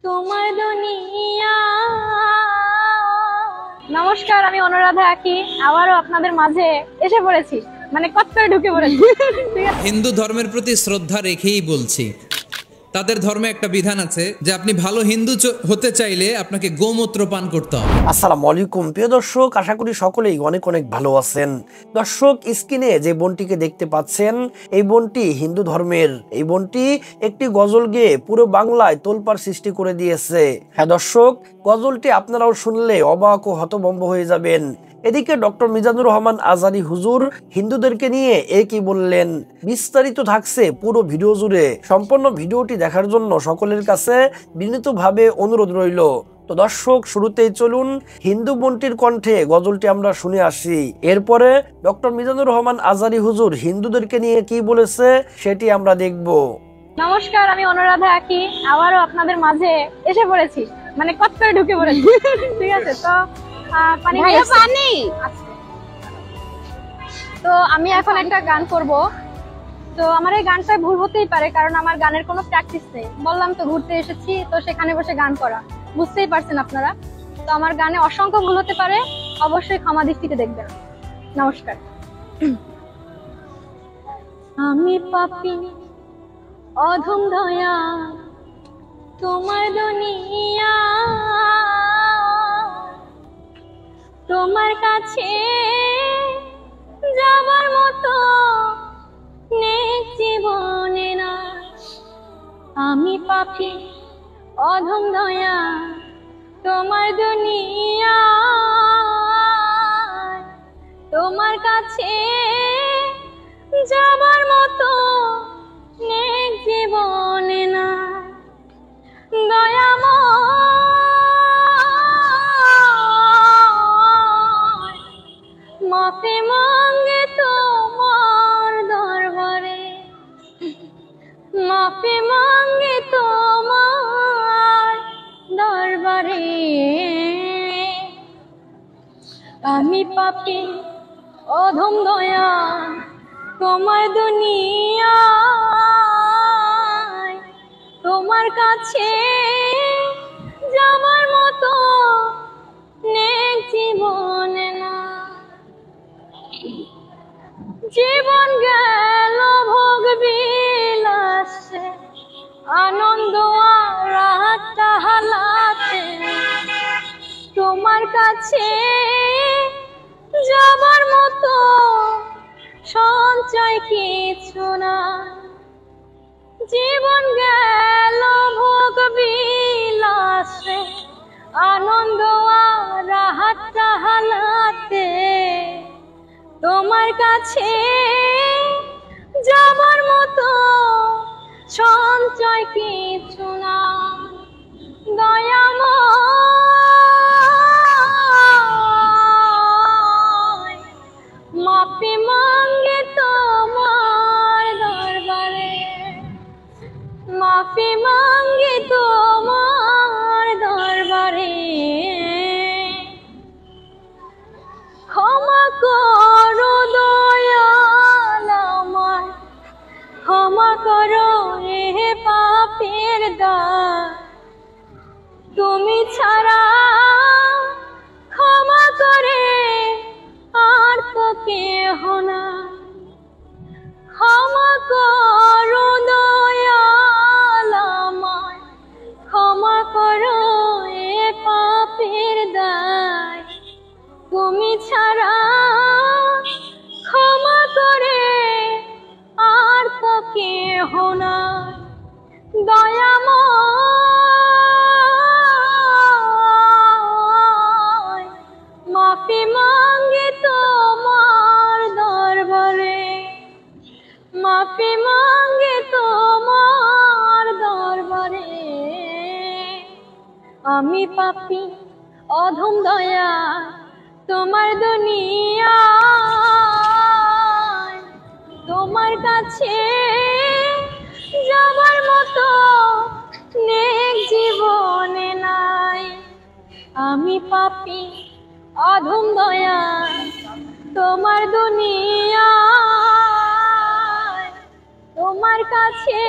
তোমার দুনিয়া। নমস্কার, আমি অনুরাধা আঁকি আবারও আপনাদের মাঝে এসে পড়েছি, মানে কত করে ঢুকে পড়েছি। হিন্দু ধর্মের প্রতি শ্রদ্ধা রেখেই বলছি, তাদের ধর্মে একটা বিধান আছে যে আপনি ভালো হিন্দু হতে চাইলে আপনাকে গোমূত্র পান করতে হবে। আসসালামু আলাইকুম প্রিয় দর্শক, আশা করি সকলেই অনেক অনেক ভালো আছেন। দর্শক, স্ক্রিনে যে বোনটিকে দেখতে পাচ্ছেন, এই বোনটি হিন্দু ধর্মের। এই বোনটি একটি গজল গেয়ে পুরো বাংলায় তোলপাড় সৃষ্টি করে দিয়েছে। হ্যাঁ দর্শক, গজলটি আপনারাও শুনলে অবাক ও হতভম্ব হয়ে যাবেন। এদিকে ডক্টর মিজানুর রহমান আজারি হুজুর হিন্দুদেরকে নিয়ে কি বললেন, বিস্তারিত থাকছে পুরো ভিডিও জুড়ে। সম্পূর্ণ ভিডিওটি দেখার জন্য সকলের কাছে বিনীতভাবে অনুরোধ রইল। তো দর্শক, শুরুতেই চলুন হিন্দু বোনটির কণ্ঠে গজলটি আমরা শুনে আসি। এরপরে ডক্টর মিজানুর রহমান আজারি হুজুর হিন্দুদেরকে নিয়ে কি বলেছে সেটি আমরা দেখব। নমস্কার, আমি অনুরাধা আঁকি আবারও আপনাদের মাঝে এসে পড়েছি, মানে কত করে ঢুকে পড়েছি। ঠিক আছে, তো পানি আচ্ছা। তো আমি এখন একটা গান করব। তো আমার এই গানটা ভুল হতেই পারে, কারণ আমার গানের কোনো প্র্যাকটিস নেই। বললাম তো ঘুরতে এসেছি, তো সেখানে বসে গান করা, বুঝতেই পারছেন আপনারা। তো আমার গানে অসংখ্য ভুল হতে পারে, অবশ্যই ক্ষমা দৃষ্টিতে দেখবেন। নমস্কার। আমি পাপী অধম দয়া, তোমার দুনিয়া, তোমার কাছে যাবার মতো নেক জীবনে না। আমি পাপী অধম দয়া, তোমার দুনিয়া, তোমার কাছে যাবার মতো নেক জীবনে না। দয়াময় মাফি মাঙ্গে তোমার দরবারে, মাফি মাঙ্গে তোমার দরবারে। আমি পাপী অধম দয়া, তোমার দুনিয়া, তোমার কাছে যাবার মতো নেক জীবনে না। জীবন গেল ভোগ বিলাসে, আনন্দ আর হালাতে, তোমার কাছে যাবার মতো সঞ্চয় কিছু না। জীবন গেল ভোগ বিলাসে, আনন্দ আর হালাতে, তোমার কাছে যাবার মতো সঞ্চয় কিছু না। দয়াময় মাফি মাঙ্গে তোমার দরবারে, মাফি মাঙ্গে তোমার দরবারে। ক্ষমা করো দয়াল আমায়, ক্ষমা করো এ পাপের দায়। তুমি ছাড়া ক্ষমা করে আর তো কেহ না। ক্ষমা করো দয়াল আমায়, ক্ষমা করো এ পাপের দায়। তুমি ছাড়া ক্ষমা করে আর তো কেহ না। দয়াময় মাফি মাঙ্গে তোমার দরবারে, মাফি মাঙ্গে তোমার দরবারে। আমি পাপী অধম দয়া, তোমার দুনিয়া, তোমার কাছে যাবার মতো নেক জীবনে নাই। আমি পাপী অধম দয়া, তোমার দুনিয়া, তোমার কাছে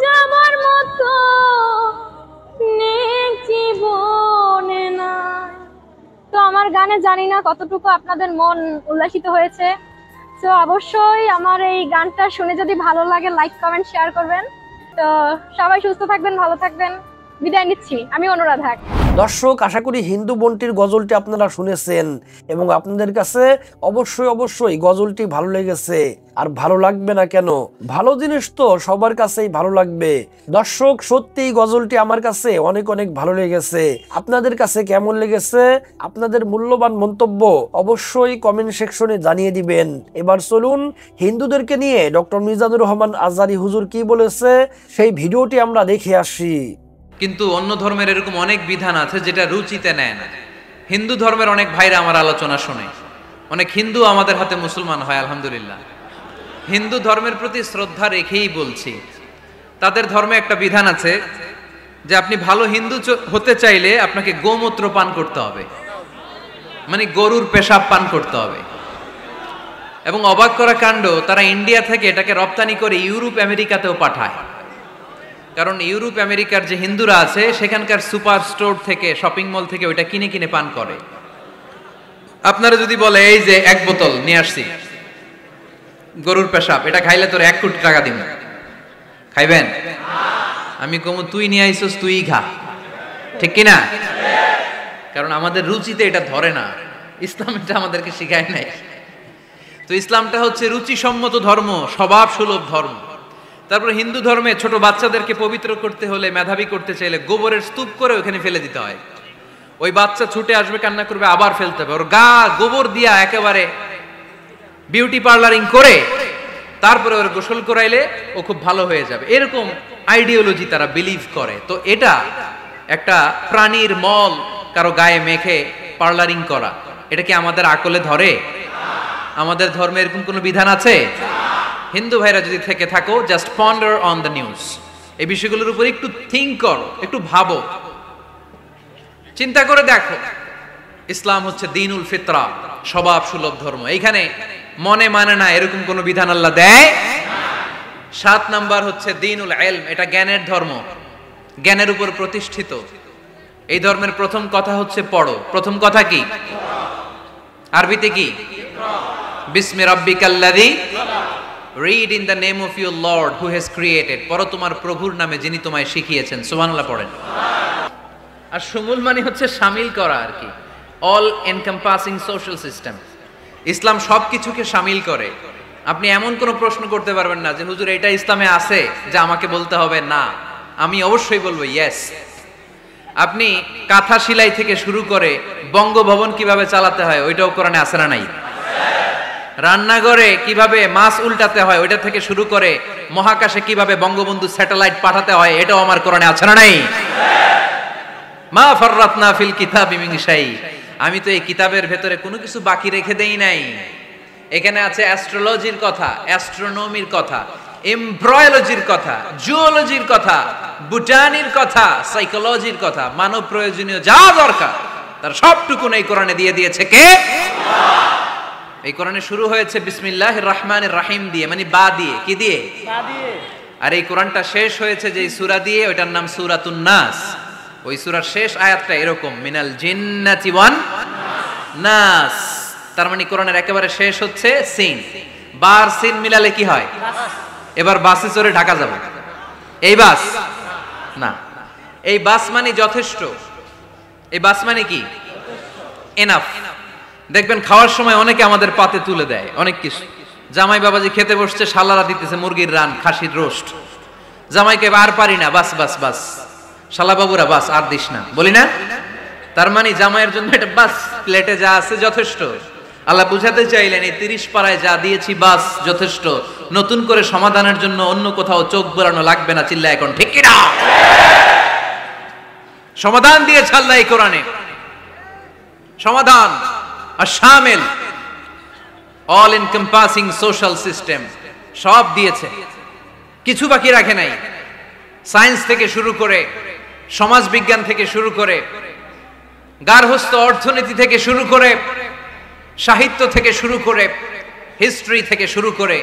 যাবার মতো গানে জানি না কতটুকু আপনাদের মন উল্লাসিত হয়েছে। তো অবশ্যই আমার এই গানটা শুনে যদি ভালো লাগে লাইক কমেন্ট শেয়ার করবেন। তো সবাই সুস্থ থাকবেন, ভালো থাকবেন, বিদায় নিচ্ছি। আমি অনুরাধা। দর্শক, আশা করি হিন্দু বোনটির গজলটি আপনারা শুনেছেন এবং আপনাদের কাছে অবশ্যই গজলটি ভালো লেগেছে। আর ভালো লাগবে না কেন? ভালো জিনিস তো সবার কাছেই ভালো লাগবে। দর্শক, সত্যি গজলটি আমার কাছে অনেক ভালো লেগেছে। আপনাদের কাছে কেমন লেগেছে? আপনাদের মূল্যবান মন্তব্য অবশ্যই কমেন্ট সেকশনে জানিয়ে দিবেন। এবার চলুন হিন্দুদেরকে নিয়ে ডক্টর মিজানুর রহমান আজহারী হুজুর কি বলেছে সেই ভিডিওটি আমরা দেখে আসি। কিন্তু অন্য ধর্মের এরকম অনেক বিধান আছে যেটা রুচিতে নেয় না। হিন্দু ধর্মের অনেক ভাইরা আমার আলোচনা শোনে, অনেক হিন্দু আমাদের হাতে মুসলমান হয় আলহামদুলিল্লাহ। হিন্দু ধর্মের প্রতি শ্রদ্ধা রেখেই বলছি, তাদের ধর্মে একটা বিধান আছে যে আপনি ভালো হিন্দু হতে চাইলে আপনাকে গোমূত্র পান করতে হবে, মানে গরুর পেশাব পান করতে হবে। এবং অবাক করা কাণ্ড, তারা ইন্ডিয়া থেকে এটাকে রপ্তানি করে ইউরোপ আমেরিকাতেও পাঠায়। কারণ ইউরোপ আমেরিকার যে হিন্দুরা আছে সেখানকার সুপার স্টোর থেকে, শপিং মল থেকে ওইটা কিনে পান করে। আপনারা যদি বলে এই যে 1 বোতল নিয়ে আসছি গরুর পেশাব, এটা খাইলে তোর 1 কোটি টাকা দিব, খাইবেন? আমি কমু তুই নিয়ে আইসস, তুই খা, ঠিক কিনা? কারণ আমাদের রুচিতে এটা ধরে না, ইসলাম এটা আমাদেরকে শিখায় নাই। তো ইসলামটা হচ্ছে রুচিসম্মত ধর্ম, স্বভাব সুলভ ধর্ম। তারপর হিন্দু ধর্মে ছোট বাচ্চাদেরকে পবিত্র করতে হলে, মেধাবী করতে চাইলে গোবরের স্তূপ করে ওখানে ফেলে দিতে হয়। ওই বাচ্চা ছুটে আসবে, কান্না করবে, আবার ফেলতে হবে। ওর গা গোবর দিয়া একেবারে বিউটি পার্লারিং করে তারপরে ওর গোসল করাইলে ও খুব ভালো হয়ে যাবে, এরকম আইডিওলজি তারা বিলিভ করে। তো এটা একটা প্রাণীর মল কারো গায়ে মেখে পার্লারিং করা, এটা কি আমাদের আকলে ধরে? আমাদের ধর্মে এরকম কোনো বিধান আছে? হিন্দু ভাইরা যদি থেকে থাকো, just ponder on the news, এই বিষয়গুলোর উপর একটু থিঙ্ক করো, একটু ভাবো, চিন্তা করে দেখো। ইসলাম হচ্ছে দ্বীনুল ফিতরা, স্বভাব সুলভ ধর্ম। এইখানে মনে মানে না এরকম কোন বিধান আল্লাহ দেয়। 7 নাম্বার হচ্ছে দ্বীনুল ইলম, এটা জ্ঞানের ধর্ম, জ্ঞানের উপর প্রতিষ্ঠিত। এই ধর্মের প্রথম কথা হচ্ছে পড়ো। প্রথম কথা কি? আরবিতে কি? বিসমি রাব্বিকাল্লাযী, read in the name of your Lord who has created, পড়ো তোমার প্রভুর নামে যিনি তোমায় শিখিয়েছেন। সুবহানাল্লাহ পড়েন। আর শুমুল মানে হচ্ছে শামিল করা আর কি, অল এনকম্পাসিং সোশ্যাল সিস্টেম। ইসলাম সবকিছুকে শামিল করে। আপনি এমন কোনো প্রশ্ন করতে পারবেন না যে হুজুর এটা ইসলামে আছে যা আমাকে বলতে হবে না, আমি অবশ্যই বলবো ইয়েস। আপনি কাঁথা সেলাই থেকে শুরু করে বঙ্গভবন কিভাবে চালাতে হয় ওইটাও কোরআনে আছে না নাই? রান্নাঘরে কিভাবে মাছ উল্টাতে হয় ওইটা থেকে শুরু করে মহাকাশে কিভাবে বঙ্গবন্ধু স্যাটেলাইট পাঠাতে হয় এটাও আমার কোরআনে আছে না নাই? মা ফাররাতনা ফিল কিতাবি মিন শাই, আমি তো এই কিতাবের ভেতরে কোনো কিছু বাকি রেখে দেই নাই। এখানে আছে অ্যাস্ট্রোলজির কথা, অ্যাস্ট্রোনমির কথা, এমব্রয়োলজির কথা, জুওলজির কথা, বুটানির কথা, সাইকোলজির কথা, মানব প্রয়োজনীয় যা দরকার তার সবটুকু এই কোরআনে দিয়ে দিয়েছে কে? এই কোরআনে শুরু হয়েছে বিসমিল্লাহির রহমানির রহিম দিয়ে, মানে বা দিয়ে। কি দিয়ে? বা দিয়ে। আর এই কোরআনটা শেষ হয়েছে যে সূরা দিয়ে, ওইটার নাম সূরাতুন নাস। ওই সূরার শেষ আয়াতটা এরকম, মিনাল জিন্নাতি ওয়ান নাস। তার মানে কোরআনের একেবারে শেষ হচ্ছে সিন। বার সিন মিলালে কি হয়? এবার বাসে চড়ে ঢাকা যাব, এই বাস না, এই বাস মানে যথেষ্ট, এই বাস মানে কি? এনাফ। দেখবেন খাওয়ার সময় অনেকে আমাদের পাতে তুলে দেয় অনেক কিছু। জামাই বাবাজি খেতে বসছে, শালারা দিতেছে মুরগির রান, খাসির রোস্ট। জামাইকে আর পারি না, বাস বাস বাস, শালা বাবুরা বাস আর দিস না, বলি না? তার মানে জামাইয়ের জন্য এটা বাস, প্লেটে যা আছে যথেষ্ট। আল্লাহ বুঝাতে চাইলেন এই 30 পাড়ায় যা দিয়েছি বাস যথেষ্ট, নতুন করে সমাধানের জন্য অন্য কোথাও চোখ বোলানো লাগবে না। চিল্লা এখন ঠিক কি না? সমাধান দিয়েছে আল্লাহ এই কোরআনে, সমাধান আর শামিল, অল এনকম্পাসিং সোশ্যাল সিস্টেম সব দিয়েছে, কিছু বাকি রাখে নাই। সায়েন্স থেকে শুরু করে, সমাজ বিজ্ঞান থেকে শুরু করে, গার্হস্থ্য অর্থনীতি থেকে শুরু করে, সাহিত্য থেকে শুরু করে, হিস্ট্রি থেকে শুরু করে,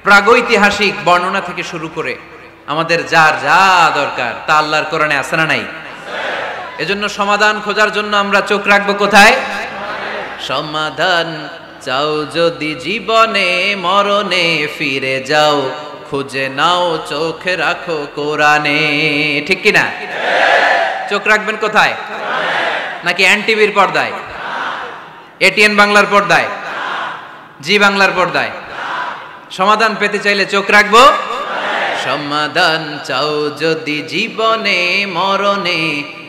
প্রাগৈতিহাসিক বর্ণনা থেকে শুরু করে, আমাদের যার যা দরকার তা আল্লাহর কোরআনে আছে না নাই? এজন্য সমাধান খোঁজার জন্য আমরা চোখ রাখবো কোথায়? সমাধান চাও যদি জীবনে মরণে ফিরে যাও খুঁজে নাও চোখ রাখো কোরআনে ঠিক কি না চোখ রাখবেন কোথায় নাকি এনটিভির পর্দায় এটিএন বাংলার পর্দায় জি বাংলার পর্দায় সমাধান পেতে চাইলে চোখ রাখবো সমাধান চাও যদি জীবনে মরণে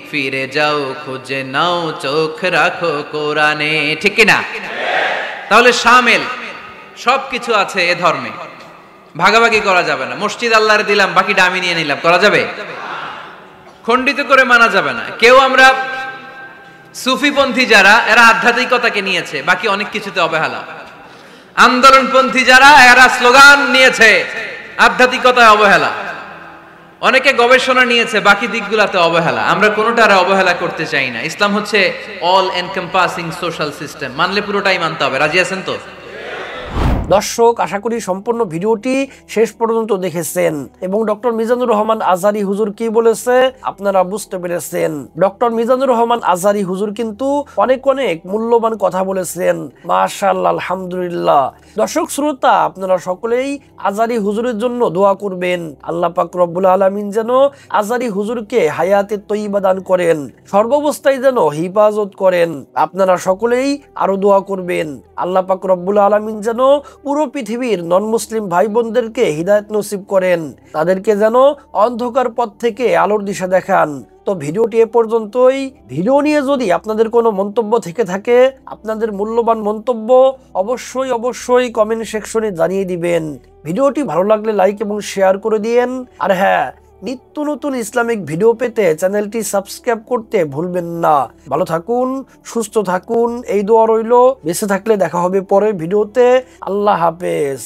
ফিরে যাও খুঁজে নাও চোখ রাখো কোরআনে ঠিক কি না তাহলে শামিল সবকিছু আছে এ ধর্মে ভাগাভাগি করা যাবে না মসজিদ আল্লাহর দিলাম বাকিটা আমি নিয়ে নিলাম করা যাবে খণ্ডিত করে মানা যাবে না কেউ আমরা সুফিপন্থী যারা এরা আধ্যাত্মিকতাকে নিয়েছে বাকি অনেক কিছুতে অবহেলা আন্দোলনপন্থী যারা এরা স্লোগান নিয়েছে আধ্যাত্মিকতায় অবহেলা অনেকে গবেষণা নিয়েছে বাকি দিকগুলোতে অবহেলা আমরা কোনোটার অবহেলা করতে চাই না ইসলাম হচ্ছে অল এনকম্পাসিং সোশ্যাল সিস্টেম মানলে পুরোটাই মানতে হবে রাজি আছেন তো দর্শক আশা করি সম্পূর্ণ ভিডিওটি শেষ পর্যন্ত দেখেছেন এবং ডক্টর মিজানুর রহমান আজহারী হুজুর কি বলেছে আপনারা বুঝতে পেরেছেন ডক্টর মিজানুর রহমান আজহারী হুজুর কিন্তু অনেক অনেক মূল্যবান কথা বলেছেন মাশাআল্লাহ আলহামদুলিল্লাহ দর্শক শ্রোতা আপনারা সকলেই আজহারী হুজুরের জন্য দোয়া করবেন আল্লাহ পাক রব্বুল আলামিন যেন আজহারী হুজুরকে হায়াতে তয়্যিবা দান করেন সর্বাবস্থায় যেন হিফাজত করেন আপনারা সকলেই আরো দোয়া করবেন আল্লাহ পাক রব্বুল আলামিন যেন পুরো পৃথিবীর নন মুসলিম ভাই বোনদেরকে হিদায়াত নসিব করেন তাদেরকে যেন অন্ধকার পথ থেকে আলোর দিশা দেখান তো ভিডিওটি এ পর্যন্তই ভিডিও নিয়ে যদি আপনাদের কোনো মন্তব্য থেকে থাকে আপনাদের মূল্যবান মন্তব্য অবশ্যই কমেন্ট সেকশনে জানিয়ে দিবেন ভিডিওটি ভালো লাগলে লাইক এবং শেয়ার করে দিয়েন আর হ্যাঁ নিত্য নতুন ইসলামিক ভিডিও পেতে চ্যানেলটি সাবস্ক্রাইব করতে ভুলবেন না ভালো থাকুন সুস্থ থাকুন এই দোয়া রইল বেঁচে থাকলে দেখা হবে পরের ভিডিওতে আল্লাহ হাফেজ